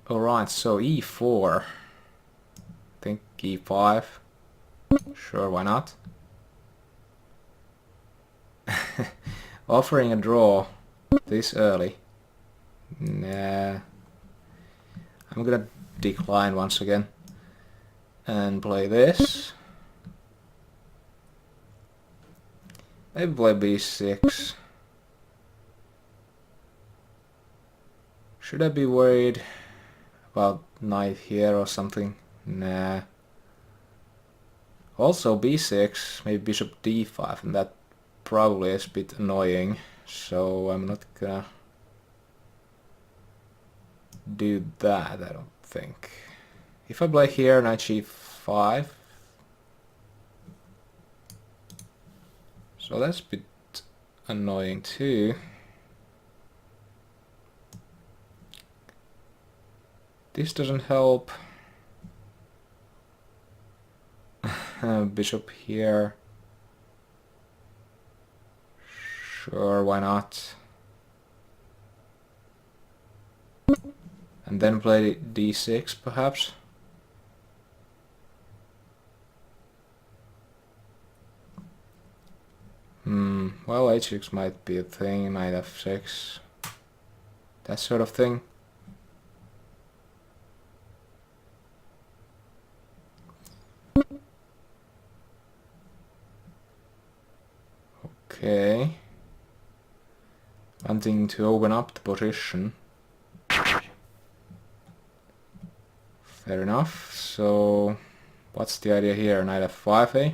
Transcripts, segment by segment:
Alright, so e4. I think e5. Sure, why not? Offering a draw this early. Nah. I'm gonna decline once again and play this. Maybe play b6. Should I be worried about knight here or something? Nah. Also b6, maybe bishop d5, and that probably is a bit annoying, so I'm not gonna do that, I don't think. If I play here, knight g5, so that's a bit annoying too. This doesn't help. Bishop here. Sure, why not? And then play d6 perhaps. Well, h6 might be a thing, knight f6. That sort of thing. Okay. Wanting to open up the position. Fair enough. So, what's the idea here? Knight f5, eh?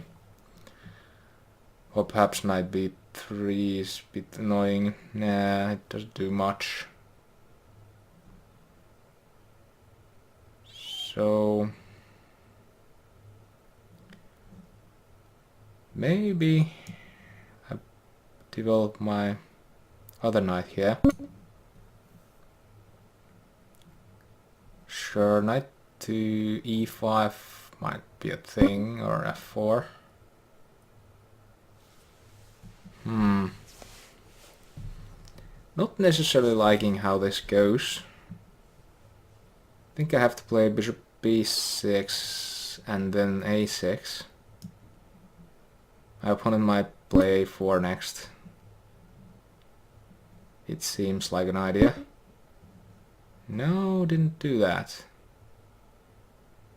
Or perhaps knight b3 is a bit annoying. Nah, it doesn't do much. So, maybe I develop my other knight here. Sure, knight to e5 might be a thing, or f4. Not necessarily liking how this goes. I think I have to play bishop b6 and then a6. My opponent might play a4 next. It seems like an idea. No, didn't do that.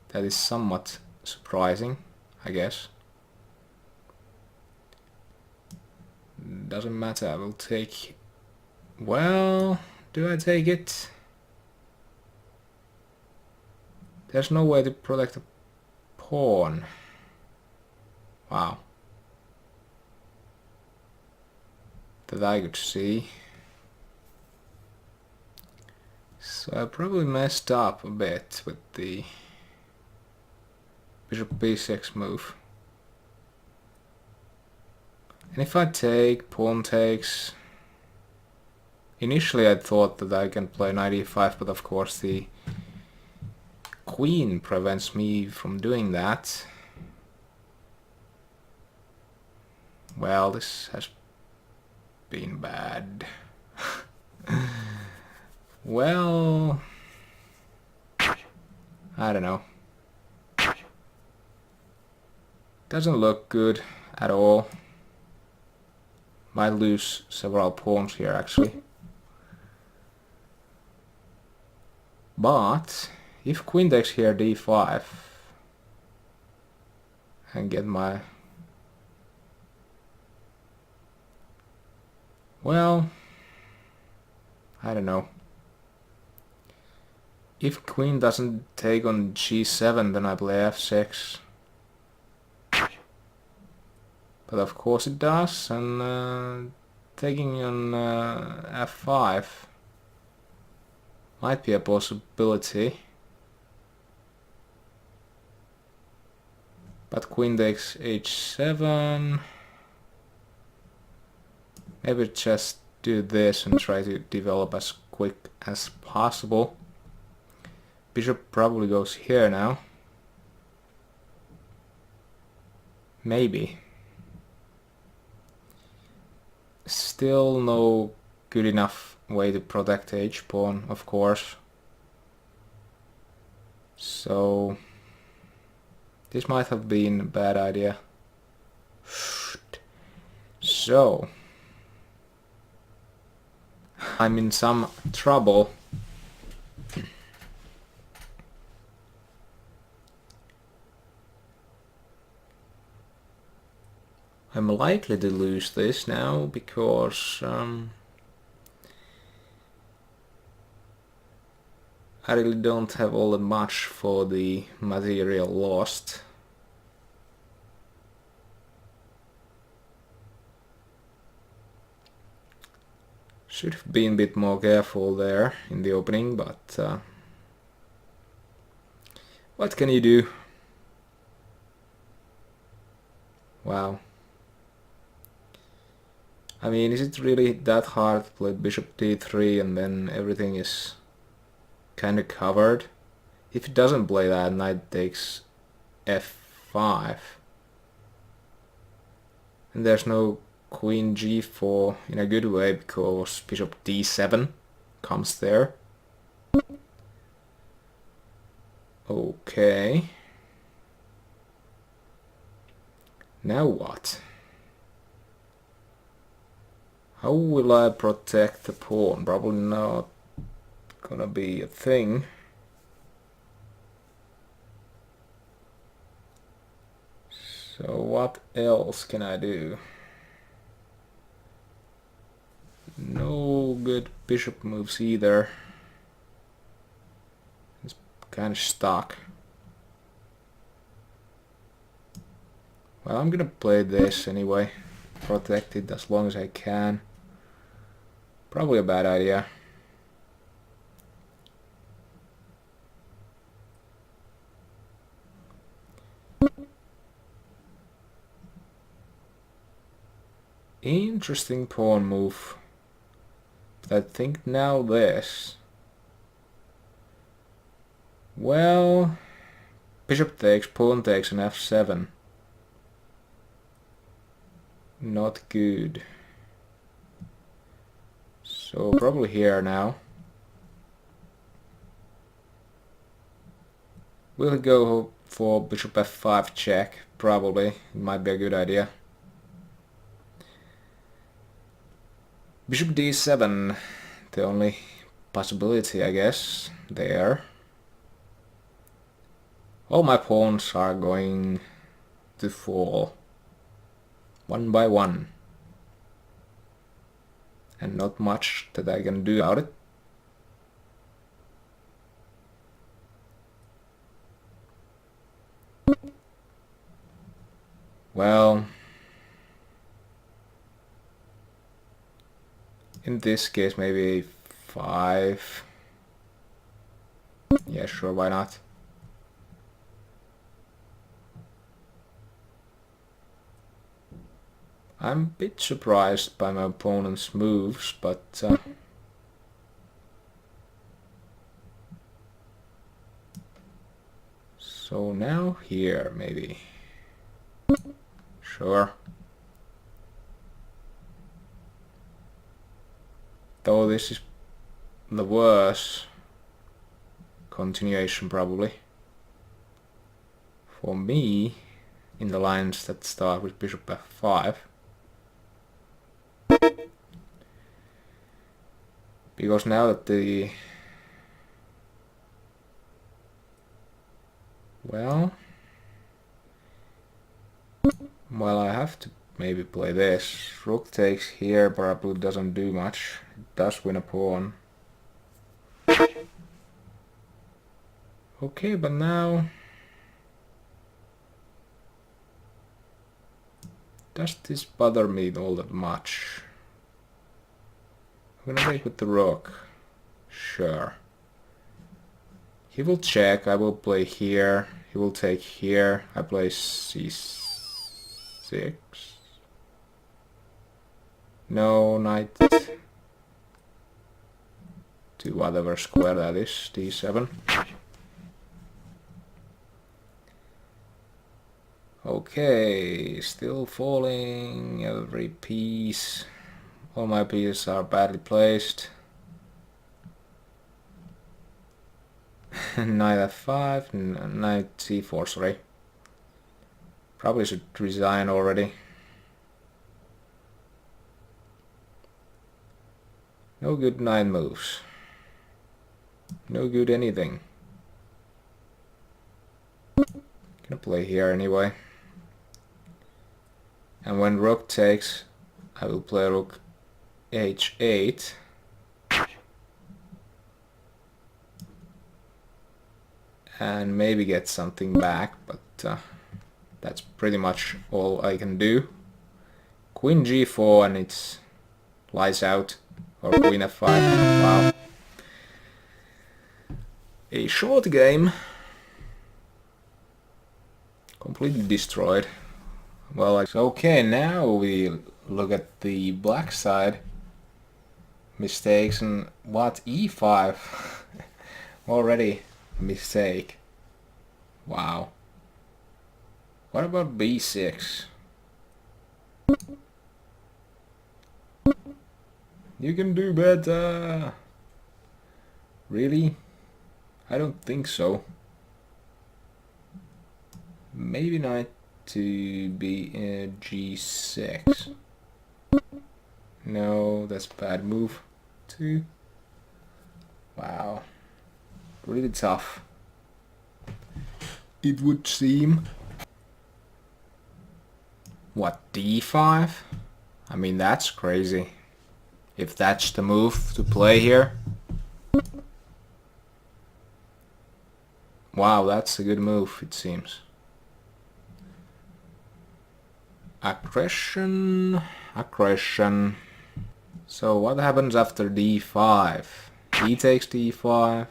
That is somewhat surprising, I guess. Doesn't matter, I will take... Well, do I take it? There's no way to protect a pawn. Wow. That I could see. So I probably messed up a bit with the bishop b6 move. And if I take, pawn takes... Initially I thought that I can play knight e5, but of course the queen prevents me from doing that. Well, this has been bad. Well, I don't know. Doesn't look good at all. Might lose several pawns here actually. But if queen takes here d5 and get my... Well, I don't know. If queen doesn't take on g7, then I play f6. But of course it does, and taking on f5 might be a possibility. But queen takes h7. Maybe just do this and try to develop as quick as possible. Bishop probably goes here now. Maybe. Still no good enough way to protect the h-pawn, of course. So this might have been a bad idea. So I'm in some trouble. I'm likely to lose this now because I really don't have all that much for the material lost. Should have been a bit more careful there in the opening, but what can you do? Wow. I mean, is it really that hard to play bishop d3 and then everything is kind of covered? If it doesn't play that, knight takes f5. And there's no queen g4 in a good way because bishop d7 comes there. Okay. Now what? How will I protect the pawn? Probably not gonna be a thing. So what else can I do? No good bishop moves either. It's kind of stuck. Well, I'm gonna play this anyway. Protect it as long as I can. Probably a bad idea. Interesting pawn move. But I think now this. Well, bishop takes, pawn takes, and f7. Not good. So probably here now. We'll go for bishop f5 check. Probably. It might be a good idea. Bishop d7. The only possibility, I guess, there. All my pawns are going to fall. One by one. And not much that I can do about it. Well, in this case maybe 5. Yeah, sure, why not? I'm a bit surprised by my opponent's moves, but so now here maybe. Sure. Though this is the worst continuation probably for me in the lines that start with bishop f5. Because now that the... Well, I have to maybe play this. Rook takes here probably doesn't do much. It does win a pawn. Okay, but now... Does this bother me all that much? I'm gonna take with the rook. Sure. He will check, I will play here. He will take here. I play c6. No, knight to whatever square that is, d7. Okay, still falling every piece. All my pieces are badly placed. Knight f5, knight c4, sorry. Probably should resign already. No good knight moves. No good anything. Gonna play here anyway. And when rook takes, I will play rook h8. And maybe get something back, but that's pretty much all I can do. Queen g4 and it's lies out. Or queen f5. Wow. A short game. Completely destroyed. Well, okay, now we look at the black side. Mistakes and what? e5. Already mistake. Wow. What about b6? You can do better. Really? I don't think so. Maybe knight to g6. No, that's a bad move too. Wow. Really tough. It would seem. What, d5? I mean, that's crazy. If that's the move to play here. Wow, that's a good move, it seems. Aggression. So what happens after d5? E takes d5.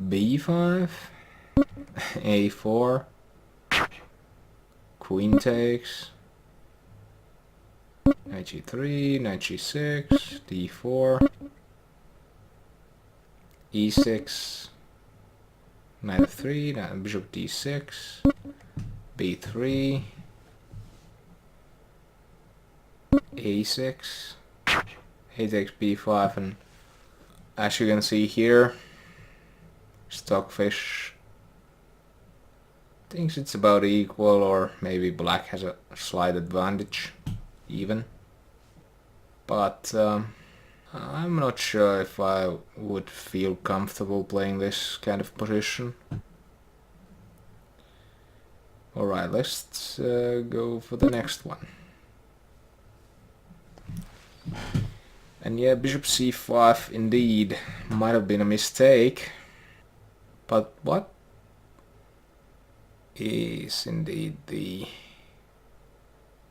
b5. a4. Queen takes. Knight g3, knight g6, d4. e6. Knight f3, knight bishop d6. b3. a6. A takes b5, and as you can see here, Stockfish thinks it's about equal, or maybe black has a slight advantage even, but I'm not sure if I would feel comfortable playing this kind of position. Alright, let's go for the next one. And yeah, bishop c5 indeed might have been a mistake, but what is indeed the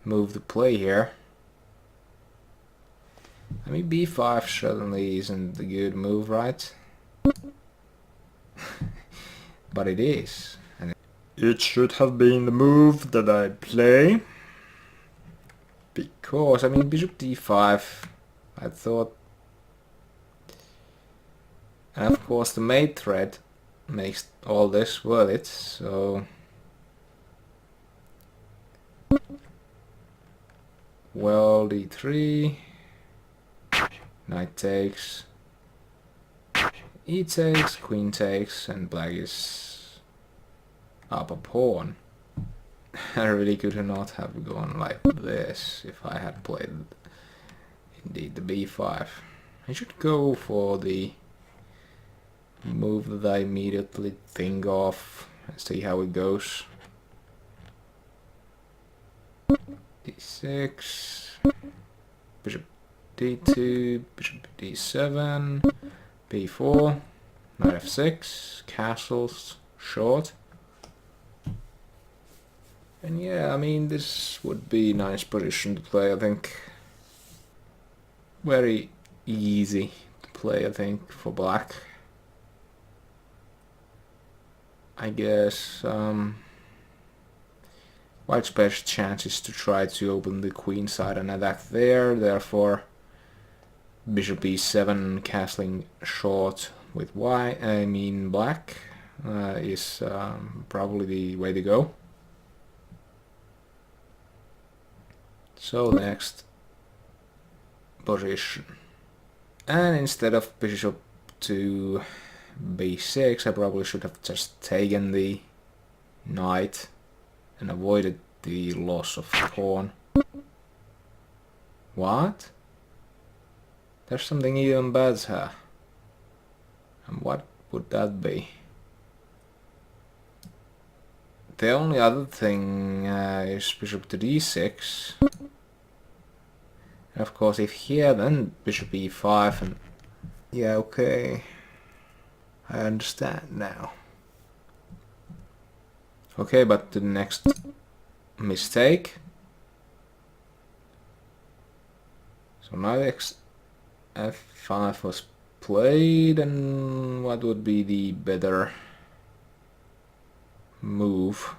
move to play here? I mean, b5 certainly isn't the good move, right? But it is. And it should have been the move that I play. Because, I mean, bishop d5, I thought... And of course the mate thread makes all this worth it, so... Well, d3... Knight takes... E takes, queen takes, and black is up a pawn. I really could not have gone like this if I had played indeed the b5. I should go for the move that I immediately think of and see how it goes. d6, bishop d2, bishop d7, b4, knight f6, castles, short. And yeah, I mean, this would be a nice position to play, I think. Very easy to play, I think, for black. I guess white's best chance is to try to open the queen side and attack there, therefore bishop e7 castling short with white, I mean black, is probably the way to go. So next position, and instead of bishop to b6. I probably should have just taken the knight and avoided the loss of the pawn. What? There's something even better. And what would that be? The only other thing is bishop to d6. And of course, if here, then bishop e5 and... Yeah, okay. I understand now. Okay, but the next mistake. So knight f5 was played, and what would be the better move?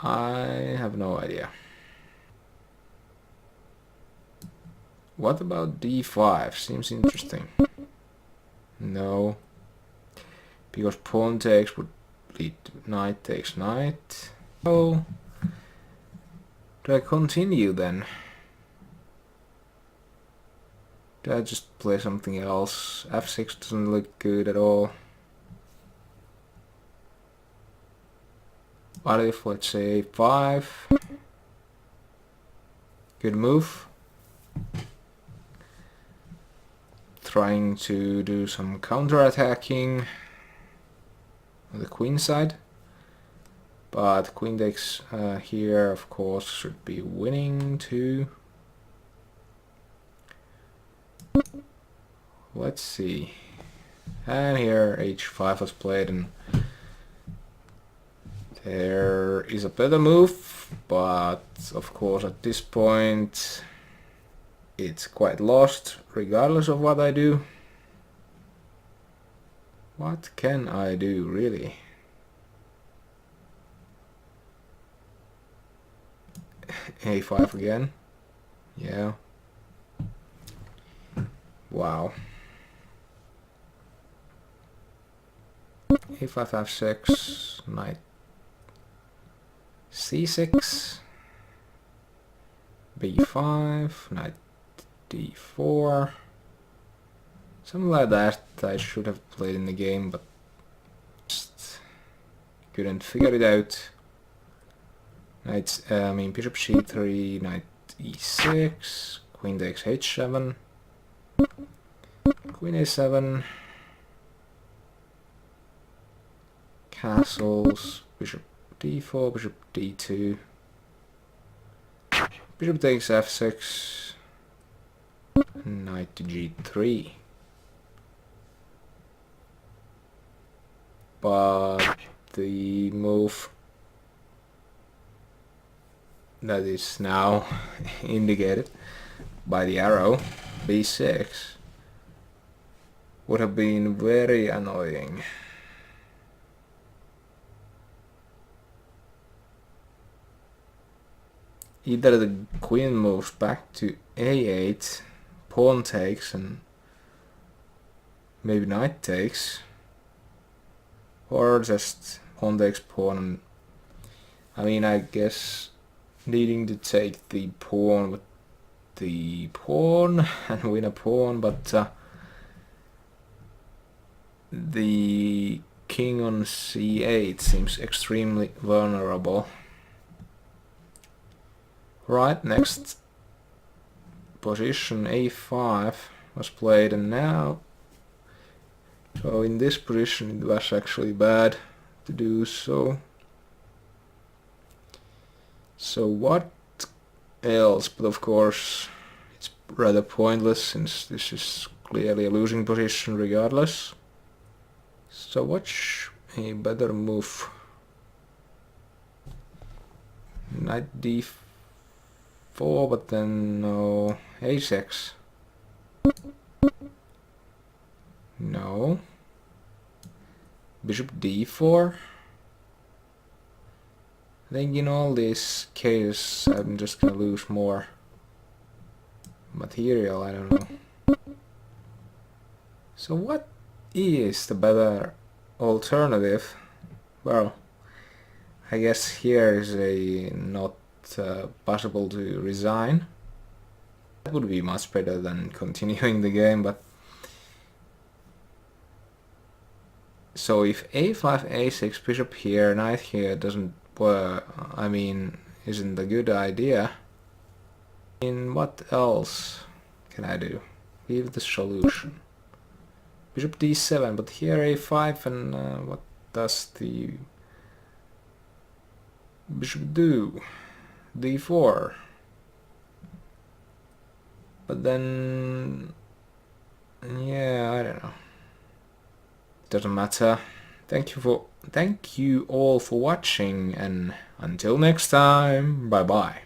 I have no idea. What about d5? Seems interesting. No. Because pawn takes would lead to knight takes knight. Oh. Do I continue then? Do I just play something else? f6 doesn't look good at all. What if, let's say, a5? Good move. Trying to do some counter-attacking on the queen side. But queen takes here, of course, should be winning too. Let's see. And here h5 was played, and there is a better move, but of course at this point it's quite lost regardless of what I do. What can I do really? a5 again. Yeah. Wow. a5 f6, knight c6, b5, knight d4. Something like that I should have played in the game, but just couldn't figure it out. Bishop c3, knight e6, queen takes h7, queen a7, castles, bishop d4, bishop d2, bishop takes f6, knight to g3. But the move that is now indicated by the arrow, b6, would have been very annoying. Either the queen moves back to a8, pawn takes, and maybe knight takes, or just pawn takes pawn, and I mean, I guess needing to take the pawn with the pawn and win a pawn, but the king on c8 seems extremely vulnerable. Right, next position a5 was played, and now, so in this position it was actually bad to do so. So what else? But of course it's rather pointless since this is clearly a losing position regardless. So what's a better move? Knight d4, but then no, a6. No. Bishop d4. I think in all these cases I'm just gonna lose more material, I don't know. So what is the better alternative? Well, I guess here is a not possible to resign. That would be much better than continuing the game, but So if a5, a6, bishop here, knight here doesn't work, I mean, isn't a good idea. I mean, what else can I do? Leave the solution. Bishop d7, but here a5, and what does the bishop do? d4. But then, yeah, I don't know. Doesn't matter. Thank you all for watching, and until next time, bye bye.